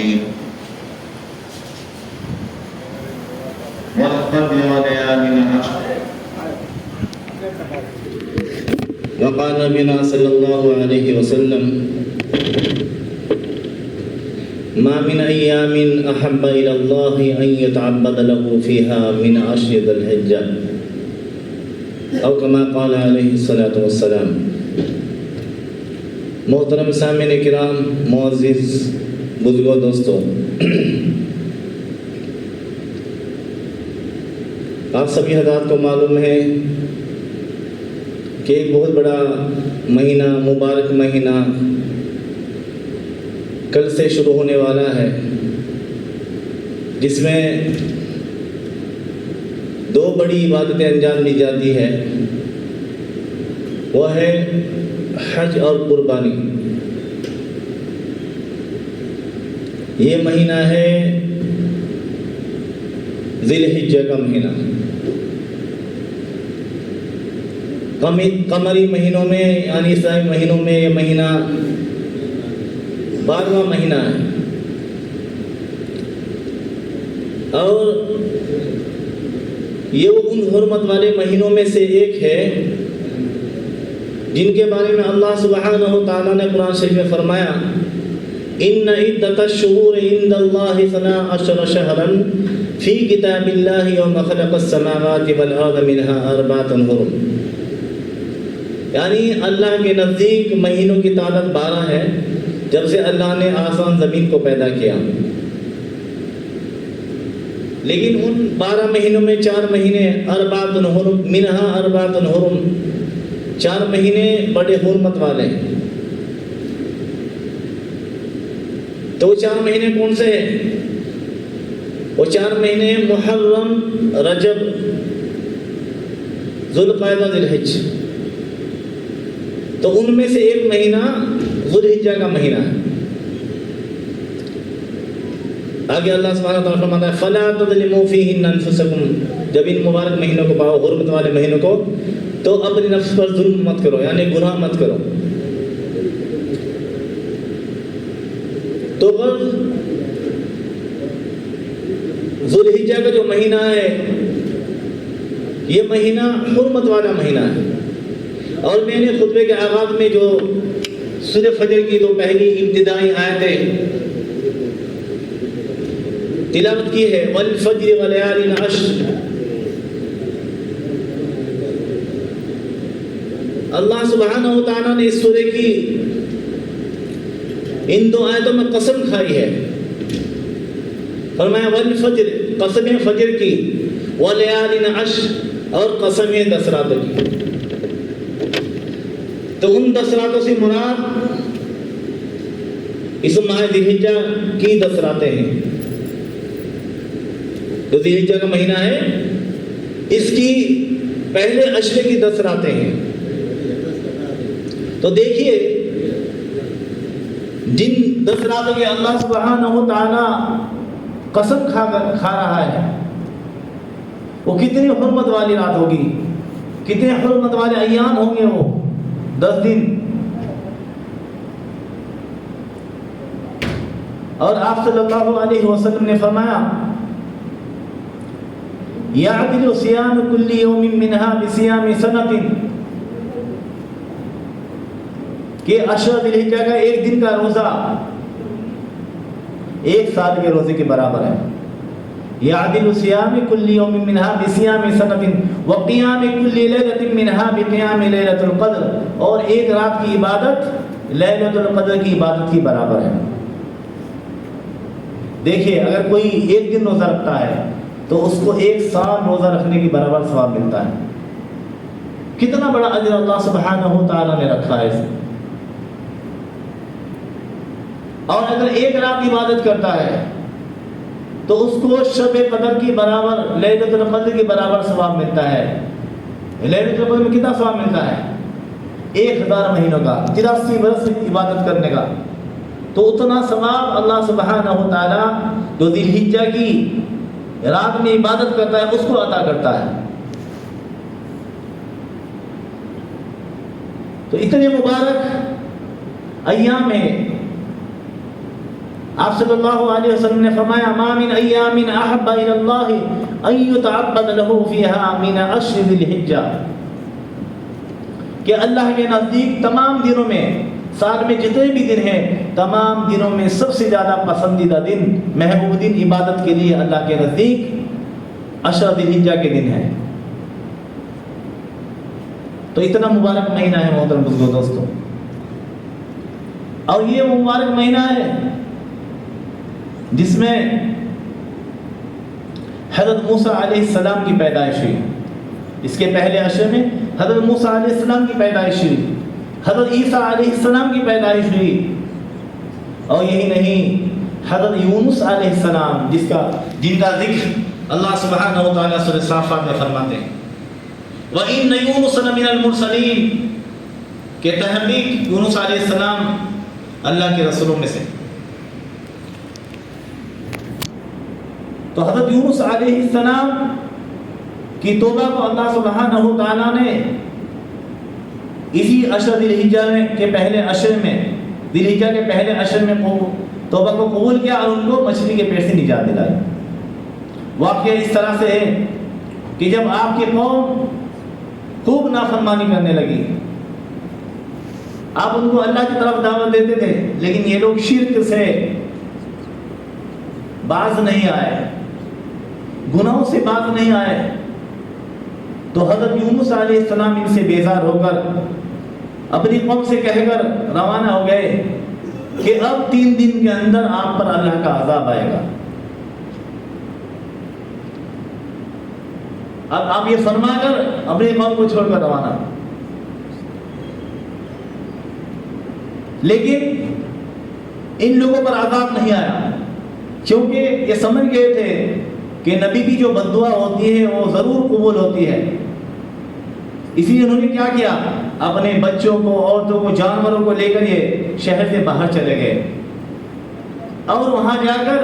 الرحيم والفجر وليال عشر وقال نبينا صلى الله عليه وسلم ما من أيام أحب إلى الله أن يتعبد له فيها من عشر ذي الحجة أو كما قال عليه الصلاة والسلام۔ محترم سامعین کرام، معزز بزرگوں، دوستوں، آپ سبھی حضرات کو معلوم ہے کہ ایک بہت بڑا مہینہ، مبارک مہینہ کل سے شروع ہونے والا ہے، جس میں دو بڑی عبادتیں انجام دی جاتی ہے، وہ ہے حج اور قربانی۔ یہ مہینہ ہے ذی الحجہ کا مہینہ۔ قمری مہینوں میں یعنی اسلامی مہینوں میں یہ مہینہ 12واں مہینہ ہے، اور یہ وہ ان حرمت والے مہینوں میں سے ایک ہے جن کے بارے میں اللہ سبحانہ و تعالیٰ نے قرآن شریف میں فرمایا ان عدۃ الشہور عند اللہ 12 شہرا فی کتاب اللہ یوم خلق السماوات والارض منها 4 حرم، یعنی اللہ کے نزدیک مہینوں کی تعداد 12 ہے جب سے اللہ نے آسمان زمین کو پیدا کیا، لیکن ان 12 مہینوں میں 4 مہینے 4 حرم منها 4 حرم، 4 مہینے بڑے حرمت والے ہیں۔ تو وہ 4 مہینے کون سے ہیں؟ وہ 4 مہینے محرم، رجب، ذوالقعدہ، ذی الحجہ۔ تو ان میں سے ایک مہینہ ذوالحجہ کا مہینہ ہے۔ آگے اللہ سبحانہ وتعالیٰ فرماتا ہے فَلَا تَظْلِمُوا فِيهِنَّ أَنفُسَكُمْ، جب ان مبارک مہینوں کو پاؤ، حرمت والے مہینوں کو، تو اپنے نفس پر ظلم مت کرو، یعنی گناہ مت کرو۔ تو ذوالحجہ کا جو مہینہ ہے یہ مہینہ حرمت والا مہینہ ہے، اور میں نے خطبے کے آغاز میں جو سورہ فجر کی دو پہلی ابتدائی آیتیں تلاوت کی ہے والفجر ولیال عشر، اللہ سبحانہ و تعالیٰ نے اس سورہ کی ان 2 آیتوں میں قسم کھائی ہے، فرمایا والفجر، قسم فجر کی، ولیال عشر، اور قسم 10 راتوں کی۔ تو ان 10 راتوں سے مراد اس ماہ ذی الحجہ کی 10 راتیں ہیں۔ تو ذی الحجہ کا مہینہ ہے، اس کی پہلے عشرے کی 10 راتیں ہیں۔ تو دیکھیے جن 10 راتوں کے اللہ سبحانہ و تعالی قسم کھا رہا ہے وہ کتنی حرمت والی رات ہوگی، کتنے حرمت والے ایام ہوں گے، وہ 10 دن۔ اور آپ صلی اللہ علیہ وسلم نے فرمایا یعدل صیام کل یوم منها بصیام سنۃ، کہ 10 ذی الحجہ کا ایک دن کا روزہ 1 سال کے روزے کے برابر ہے۔ یعدل صیام کل یوم منها بصیام سنۃ وقیام کل لیلۃ منها بقیام لیلۃ القدر، اور ایک رات کی عبادت لیلۃ القدر کی عبادت کی برابر ہے۔ دیکھیے اگر کوئی ایک دن روزہ رکھتا ہے تو اس کو 1 سال روزہ رکھنے کی برابر ثواب ملتا ہے۔ کتنا بڑا اجر اللہ سبحانہ و تعالیٰ نے رکھا ہے اسے۔ اور اگر 1 رات عبادت کرتا ہے تو اس کو شب قدر کی برابر، لیلۃ القدر کی برابر ثواب ملتا ہے۔ لیلۃ القدر میں کتنا ثواب ملتا ہے؟ 1000 مہینوں کا، 83 برس عبادت کرنے کا۔ تو اتنا ثواب اللہ سبحانہ و تعالیٰ جو ذی الحجہ کی رات میں عبادت کرتا ہے اس کو عطا کرتا ہے۔ تو اتنے مبارک ایام ہیں آپ صلی اللہ علیہ وسلم نے فرمایا ما من ایام احب الی اللہ ان یتعبد له فیہا من عشر ذی الحجہ، کہ اللہ کے نزدیک تمام دنوں میں، سال میں جتنے بھی دن ہیں، تمام دنوں میں سب سے زیادہ پسندیدہ دن، محبوب دن عبادت کے لیے اللہ کے نزدیک عشر ذی الحجہ کے دن ہے۔ تو اتنا مبارک مہینہ ہے محترم بزرگوں دوستوں، اور یہ مبارک مہینہ ہے جس میں حضرت موسیٰ علیہ السلام کی پیدائش ہوئی۔ اس کے پہلے عشر میں حضرت موسیٰ علیہ السلام کی پیدائش ہوئی، حضرت عیسیٰ علیہ السلام کی پیدائش ہوئی، اور یہی نہیں، حضرت یونس علیہ السلام جن کا ذکر اللہ سبحانہ و تعالیٰ سورہ صافات میں فرماتے ہیں وَإِنَّ يُونُسَ لَمِنَ الْمُرْسَلِينَ، کہ تحقیق یونس علیہ السلام اللہ کے رسولوں میں سے۔ تو حضرت یونس علیہ السلام کی توبہ کو اللہ سبحانہ و تعالیٰ نے اسی عشر ذی الحجہ کے پہلے عشر میں، ذی الحجہ کے پہلے عشر میں توبہ کو قبول کیا اور ان کو مچھلی کے پیٹ سے نجات دلائی۔ واقعہ اس طرح سے ہے کہ جب آپ کی قوم خوب نافرمانی کرنے لگی، آپ ان کو اللہ کی طرف دعوت دیتے تھے، لیکن یہ لوگ شرک سے باز نہیں آئے، گناہوں سے باز نہیں آئے، تو حضرت یونس علیہ السلام ان سے بیزار ہو کر اپنی قوم سے کہہ کر روانہ ہو گئے کہ اب 3 دن کے اندر آپ پر اللہ کا عذاب آئے گا۔ اب آپ یہ فرما کر اپنی قوم کو چھوڑ کر روانہ، لیکن ان لوگوں پر عذاب نہیں آیا، کیونکہ یہ سمجھ گئے تھے کہ نبی کی جو بد دعا ہوتی ہے وہ ضرور قبول ہوتی ہے۔ اسی لیے انہوں نے کیا کیا، اپنے بچوں کو، عورتوں کو، جانوروں کو لے کر یہ شہر سے باہر چلے گئے، اور وہاں جا کر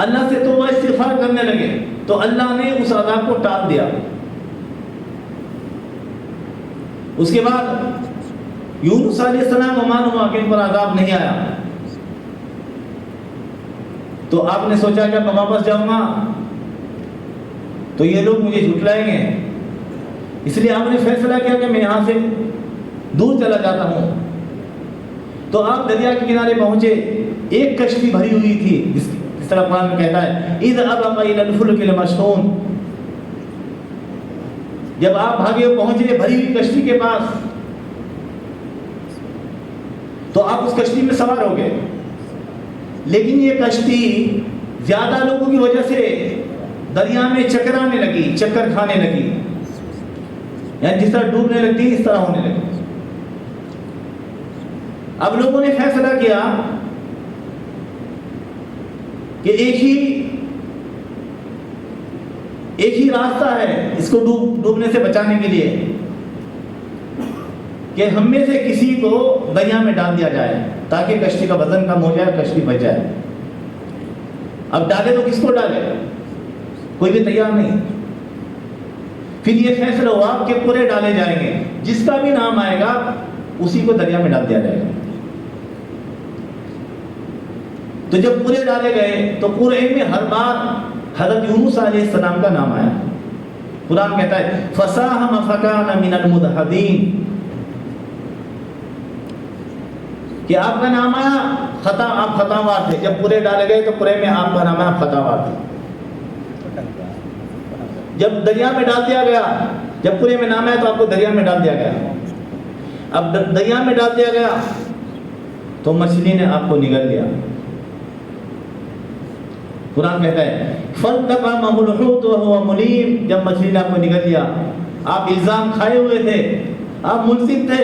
اللہ سے توبہ استغفار کرنے لگے، تو اللہ نے اس عذاب کو ٹال دیا۔ اس کے بعد یونس علیہ السلام کو معلوم ہوا کہ ان پر عذاب نہیں آیا، تو آپ نے سوچا کہ میں واپس جاؤں گا تو یہ لوگ مجھے جھٹلائیں گے، اس لیے آپ نے فیصلہ کیا کہ میں یہاں سے دور چلا جاتا ہوں۔ تو آپ دریا کے کنارے پہنچے، ایک کشتی بھری ہوئی تھی، اس طرح قرآن میں کہتا ہے اِذْ أَبَقَ إِلَى الْفُلْكِ الْمَشْحُونِ، جب آپ بھاگے پہنچے بھری ہوئی کشتی کے پاس، تو آپ اس کشتی میں سوار ہو گئے، لیکن یہ کشتی زیادہ لوگوں کی وجہ سے دریا میں چکرانے لگی، چکر کھانے لگی، یعنی جس طرح ڈوبنے لگتی اس طرح ہونے لگی۔ اب لوگوں نے فیصلہ کیا کہ ایک ہی راستہ ہے اس کو ڈوبنے سے بچانے کے لیے، کہ ہم میں سے کسی کو دریا میں ڈال دیا جائے تاکہ کشتی کا وزن کم ہو جائے، کشتی بچ جائے۔ اب ڈالے تو کس کو ڈالے؟ کوئی بھی تیار نہیں۔ پھر یہ فیصلہ ہوا کہ پورے ڈالے جائیں گے، جس کا بھی نام آئے گا اسی کو دریا میں ڈال دیا جائے گا۔ تو جب پورے ڈالے گئے تو پورے میں ہر بار حضرت یونس علیہ السلام کا نام آیا۔ قرآن کہتا ہے فَسَاهَمَ فَكَانَ مِنَ الْمُدْحَضِينَ، کہ آپ کا نام آیا، آپ خطاوار تھے، جب پورے ڈالے گئے تو پورے میں آپ کا نام آیا، آپ خطاوار تھے۔ جب دریا میں ڈال دیا گیا، جب پورے میں نام آیا تو آپ کو دریا میں ڈال دیا گیا۔ اب دریا میں ڈال دیا گیا تو مچھلی نے آپ کو نگل لیا۔ قرآن کہتا ہے فَالْتَقَمَهُ الْحُوتُ وَهُوَ مُلِيمٌ، جب مچھلی نے آپ کو نگل لیا، آپ الزام کھائے ہوئے تھے، آپ ملزم تھے،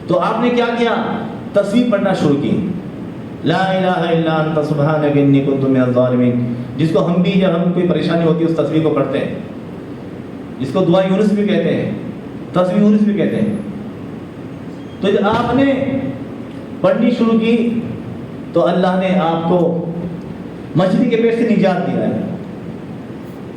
تو آپ نے کیا کیا؟ تصویر پڑھنا شروع کی، لا الہ الا انت سبحانک انی کنت من الظالمین، جس کو ہم بھی جب ہم کوئی پریشانی ہوتی ہے اس تصویر کو پڑھتے ہیں، جس کو دعا یونس بھی کہتے ہیں، تصویر یونس بھی کہتے ہیں۔ تو جب آپ نے پڑھنی شروع کی تو اللہ نے آپ کو مچھلی کے پیٹ سے نجات دیا ہے۔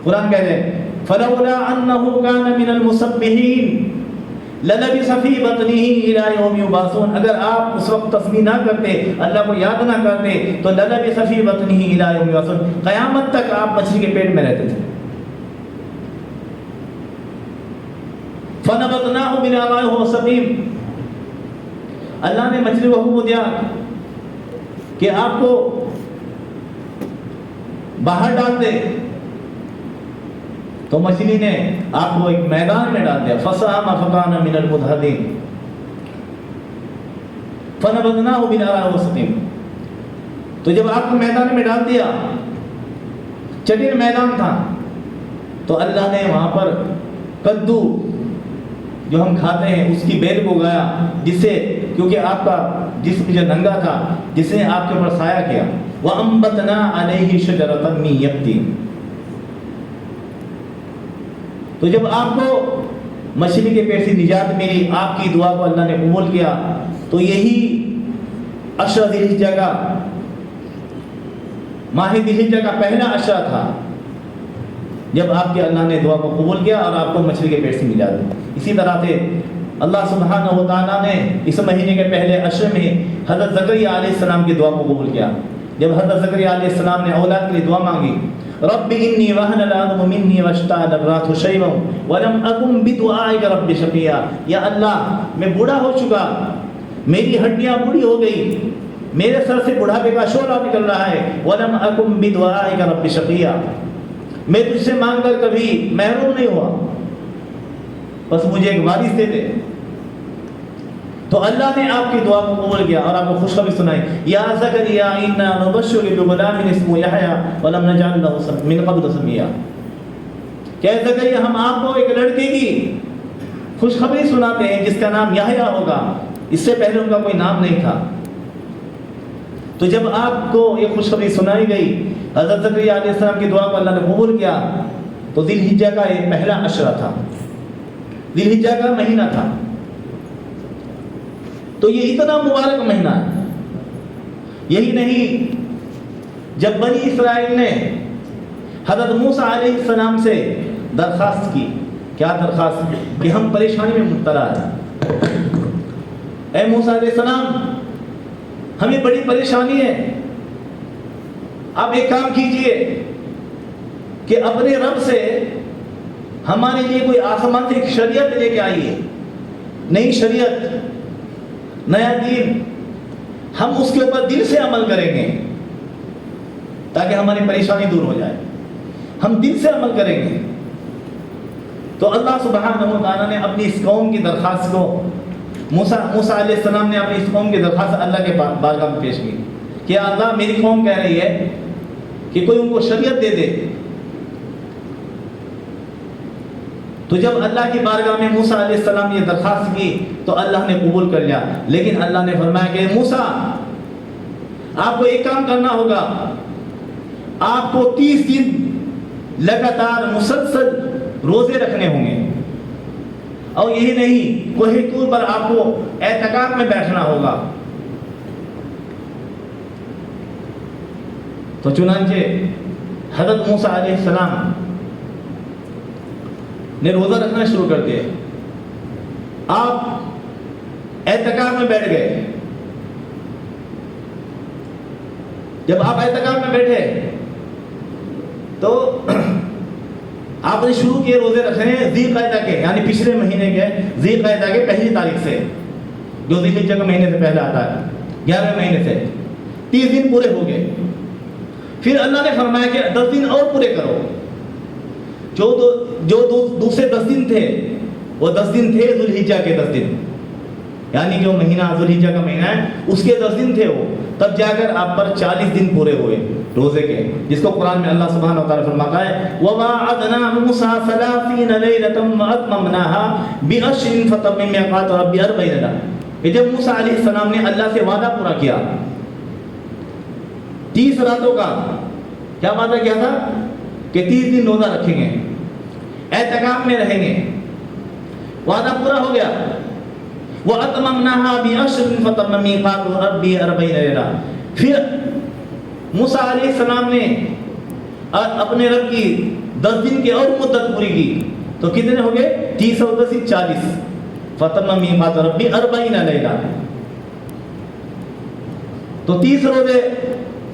قرآن کہتے ہیں فَلَوْلَا أَنَّهُ كَانَ مِنَ الْمُسَبِّحِينَ، لَلَبِثَ فِي بَطْنِهِ إِلَى يَوْمِ يُبْعَثُونَ، اگر آپ اس وقت تسبیح نہ کرتے، اللہ کو یاد نہ کرتے، تو لَلَبِثَ فِي بَطْنِهِ إِلَى يَوْمِ يُبْعَثُونَ، قیامت تک آپ مچھلی کے پیٹ میں رہتے تھے۔ فَنَبَذْنَاهُ بِالْعَرَاءِ وَهُوَ سَقِيمٌ، اللہ نے مچھلی کو حکم دیا کہ آپ کو باہر ڈال دے، تو مچھلی نے آپ کو ایک میدان میں ڈال دیا، فَسَاهَمَ فَكَانَ مِنَ الْمُدْحَضِينَ فَنَبَذْنَاهُ بِالْعَرَاءِ وَهُوَ سَقِيمٌ، تو جب آپ کو میدان میں ڈال دیا، چٹیل میدان تھا، تو اللہ نے وہاں پر کدو جو ہم کھاتے ہیں اس کی بیل کو اگایا، جس سے، کیونکہ آپ کا جسم جو ننگا تھا، جس نے آپ کے اوپر سایہ کیا، وَأَنبَتْنَا عَلَيْهِ شَجَرَةً مِّن يَقْطِينٍ، تو جب آپ کو مچھلی کے پیٹ سے نجات ملی، آپ کی دعا کو اللہ نے قبول کیا، تو یہی عشرہ ذی الحجہ کا، ماہ ذی الحجہ کا پہلا عشرہ تھا جب آپ کے اللہ نے دعا کو قبول کیا اور آپ کو مچھلی کے پیٹ سے نجات دی۔ اسی طرح سے اللہ سبحانہ و تعالیٰ نے اس مہینے کے پہلے عشرے میں حضرت زکریا علیہ السلام کی دعا کو قبول کیا۔ جب حضرت زکریا علیہ السلام نے اولاد کے لیے دعا مانگی، رب انی وہن العظم منی واشتعل الرأس شیبا ولم اکن بدعائک رب شقیا، یا اللہ میں بوڑھا ہو چکا، میری ہڈیاں بوڑھی ہو گئی، میرے سر سے بڑھاپے کا شعلہ نکل رہا ہے، ولم اکن بدعائک رب شقیا، میں تجھ سے مانگ کر کبھی محروم نہیں ہوا، بس مجھے ایک وارث دے دے۔ تو اللہ نے آپ کی دعا کو قبول کیا اور آپ کو خوشخبری سنائی، یا زکریا انا نبشرک بغلام اسمہ یحییٰ ولم نجعل لہ من قبل سمیا، کہ زکریا ہم آپ کو ایک لڑکے کی خوشخبری سناتے ہیں جس کا نام یحییٰ ہوگا، اس سے پہلے ان کا کوئی نام نہیں تھا۔ تو جب آپ کو یہ خوشخبری سنائی گئی، حضرت زکریا علیہ السلام کی دعا کو اللہ نے قبول کیا، تو ذی الحجہ کا یہ پہلا عشرہ تھا، ذی الحجہ کا مہینہ تھا۔ تو یہ اتنا مبارک مہینہ ہے۔ یہی نہیں، جب بنی اسرائیل نے حضرت موسیٰ علیہ السلام سے درخواست کی، کیا درخواست کہ ہم پریشانی میں مبتلا ہیں، اے موسیٰ علیہ السلام ہمیں بڑی پریشانی ہے، آپ ایک کام کیجئے کہ اپنے رب سے ہمارے لیے کوئی آسمان سے ایک شریعت لے کے آئیے، نئی شریعت، نیا دین، ہم اس کے اوپر دل سے عمل کریں گے تاکہ ہماری پریشانی دور ہو جائے، ہم دل سے عمل کریں گے۔ تو اللہ سبحانہ و تعالیٰ نے اپنی اس قوم کی درخواست کو، موسیٰ علیہ السلام نے اپنی اس قوم کی درخواست اللہ کے بارگاہ میں پیش کی کہ اللہ میری قوم کہہ رہی ہے کہ کوئی ان کو شریعت دے دے۔ تو جب اللہ کی بارگاہ میں موسیٰ علیہ السلام نے یہ درخواست کی تو اللہ نے قبول کر لیا، لیکن اللہ نے فرمایا کہ موسیٰ آپ کو ایک کام کرنا ہوگا، آپ کو 30 دن لگاتار مسلسل روزے رکھنے ہوں گے، اور یہی نہیں کوہ طور پر آپ کو اعتکاف میں بیٹھنا ہوگا۔ تو چنانچہ حضرت موسیٰ علیہ السلام نے روزہ رکھنا شروع کر دیا، آپ اعتکاف میں بیٹھ گئے۔ جب آپ اعتکاف میں بیٹھے تو آپ نے شروع کیے روزے رکھنے ذی القعدہ کے، یعنی پچھلے مہینے کے ذی القعدہ کے پہلی تاریخ سے، جو ذی الحجہ کے مہینے سے پہلے آتا ہے، 11ویں مہینے سے 30 دن پورے ہو گئے۔ پھر اللہ نے فرمایا کہ 10 دن اور پورے کرو، جو دوسرے 10 دن تھے وہ 10 دن تھے ذی الحجہ کے 10 دن، یعنی جو مہینہ ذی الحجہ کا مہینہ ہے اس کے 10 دن تھے وہ، تب جا کر آپ پر 40 دن پورے ہوئے روزے کے، جس کو قرآن میں اللہ سبحانہ و تعالیٰ فرماتا ہے وَوَاعَدْنَا مُوسَىٰ 30 لَيْلَةً وَأَتْمَمْنَاهَا بِعَشْرٍ فَتَمَّ مِيقَاتُ رَبِّهِ 40 لَيْلَةً، کہ جب موسیٰ علیہ السلام نے اللہ سے وعدہ پورا کیا 30 راتوں کا، کیا وعدہ کیا تھا کہ 30 دن روزہ رکھیں گے، اعتکاف میں رہیں گے، وعدہ پورا ہو گیا۔ وَأَتْمَمْنَاهَا بِعَشْرٍ فَتَمَّ مِيقَاتُ رَبِّهِ 40 لَيْلَةً، پھر موسیٰ علیہ السلام نے اپنے رب کی 10 دن کی اور مدت پوری کی، تو کتنے ہو گئے 30 اور 10 40، فتم میقات ربی 40 لیلہ. تو 30 روزے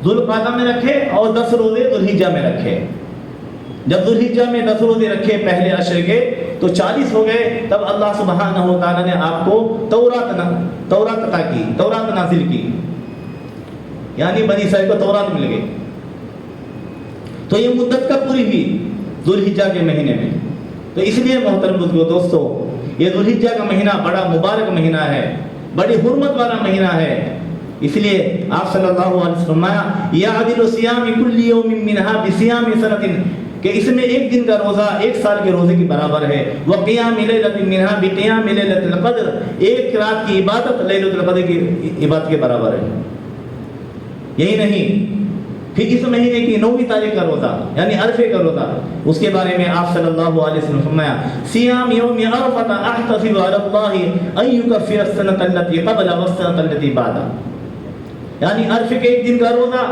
ذوالقعدہ میں رکھے اور 10 روزے ذوالحجہ میں رکھے. جب ذوالحجہ میں 10 روزے رکھے پہلے عشر کے تو 40 ہو گئے. تب اللہ سبحانہ و تعالیٰ نے آپ کو تورات عطا کی، تورات نازل کی، یعنی بنی اسرائیل کو تورات مل گئی. تو یہ مدت کب پوری ہوئی؟ ذوالحجہ کے مہینے میں. تو اس لیے محترم بزرگو دوستو، یہ ذوالحجہ کا مہینہ بڑا مبارک مہینہ ہے، بڑی حرمت والا مہینہ ہے. اس لیے آپ صلی اللہ علیہ وسلم فرمایا یعدل صیام کل یوم منها بصیام سنۃ، کہ اس میں ایک دن کا روزہ 1 سال کے روزے کی برابر ہے. وقیام لیلۃ منها بقیام لیلۃ القدر، ایک رات کی عبادت لیلۃ القدر کی عبادت کے برابر ہے. یہی نہیں، پھر اس مہینے کی 9ویں تاریخ کا روزہ یعنی عرفے کا روزہ، اس کے بارے میں آپ صلی اللہ علیہ وسلم فرمایا صیام یوم عرفہ احتسب علی اللہ ان یکفر السنۃ التي قبل والسنۃ التي بعد، یعنی عرفے کے ایک دن کا روزہ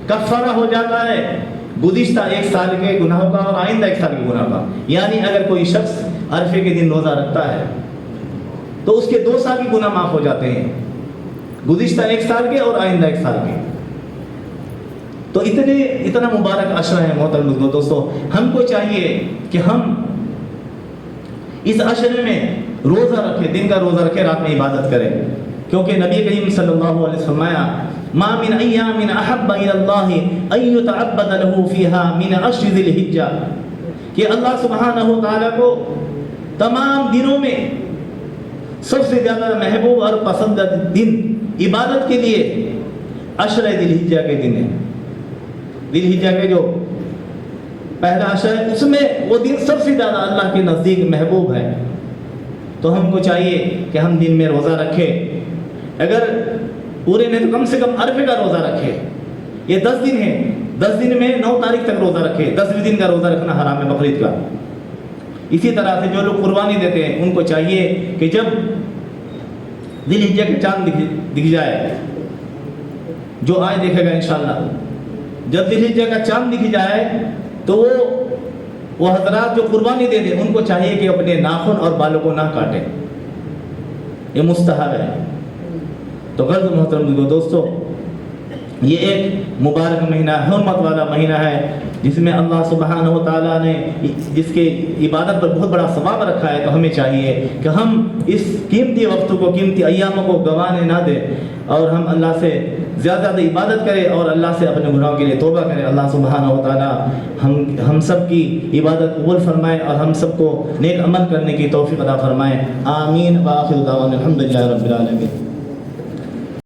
کفارہ ہو جاتا ہے گزشتہ 1 سال کے گناہوں کا اور آئندہ 1 سال کے گناہ کا. یعنی اگر کوئی شخص عرفے کے دن روزہ رکھتا ہے تو اس کے 2 سال کے گناہ معاف ہو جاتے ہیں، گزشتہ 1 سال کے اور آئندہ 1 سال کے. تو اتنا مبارک عشرہ ہے محترم دوستو. ہم کو چاہیے کہ ہم اس عشرے میں روزہ رکھیں، دن کا روزہ رکھیں، رات میں عبادت کریں. کیونکہ نبی کریم صلی اللہ علیہ وسلم فرمایا ما من ایام احب الی اللہ ان یتعبد له فیها من عشر ذی الحجہ، کہ اللہ سبحانہ و تعالیٰ کو تمام دنوں میں سب سے زیادہ محبوب اور پسندیدہ دن عبادت کے لیے عشر ذی الحجہ کے دن ہے. ذی الحجہ کے جو پہلا عشر ہے اس میں وہ دن سب سے زیادہ اللہ کے نزدیک محبوب ہے. تو ہم کو چاہیے کہ ہم دن میں روزہ رکھیں، اگر پورے نہیں تو کم سے کم عرفے کا روزہ رکھے. یہ 10 دن ہے، 10 دن میں 9 تاریخ تک روزہ رکھے. 10ویں دن کا روزہ رکھنا حرام ہے بقرعید کا. اسی طرح سے جو لوگ قربانی دیتے ہیں ان کو چاہیے کہ جب ذی الحجہ کا چاند دکھ جائے، جو آج دیکھے گا انشاءاللہ، جب ذی الحجہ کا چاند دکھ جائے تو وہ حضرات جو قربانی دے دیں ان کو چاہیے کہ اپنے ناخن اور بالوں کو نہ کاٹیں، یہ مستحب ہے. تو غرض محترم دوستو، یہ ایک مبارک مہینہ، حرمت والا مہینہ ہے جس میں اللہ سبحانہ و تعالیٰ نے جس کے عبادت پر بہت بڑا ثواب رکھا ہے. تو ہمیں چاہیے کہ ہم اس قیمتی وقت کو، قیمتی ایاموں کو گنوانے نہ دیں اور ہم اللہ سے زیادہ عبادت کریں اور اللہ سے اپنے گناہوں کے لیے توبہ کریں. اللہ سبحانہ و تعالیٰ ہم سب کی عبادت قبول فرمائے اور ہم سب کو نیک عمل کرنے کی توفیق عطا فرمائے. آمین. وآخر دعوانا الحمدللہ رب العالمین.